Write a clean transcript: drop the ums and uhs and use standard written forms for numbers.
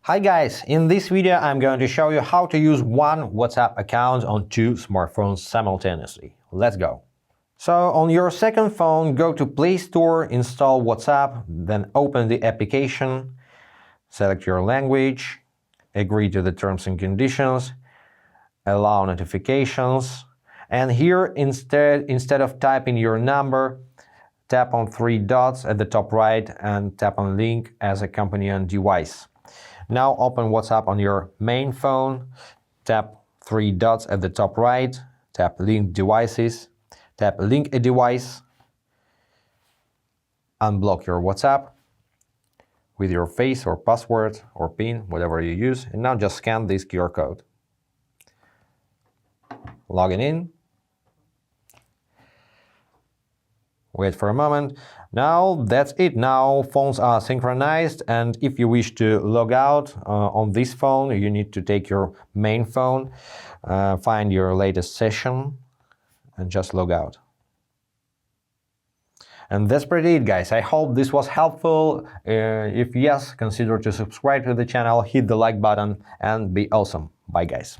Hi guys, in this video I'm going to show you how to use one WhatsApp account on two smartphones simultaneously. Let's go. So on your second phone, go to Play Store, install WhatsApp, then open the application, select your language, agree to the terms and conditions, allow notifications, and here instead of typing your number, tap on three dots at the top right and tap on link as a companion device. Now open WhatsApp on your main phone, tap three dots at the top right, tap link devices, tap link a device, unblock your WhatsApp with your face or password or PIN, whatever you use, and now just scan this QR code. Logging in. Wait for a moment. Now that's it. Now phones are synchronized, and if you wish to log out on this phone, you need to take your main phone, find your latest session, and just log out. And that's pretty it, guys. I hope this was helpful. If yes, consider to subscribe to the channel, hit the like button, and be awesome. Bye, guys.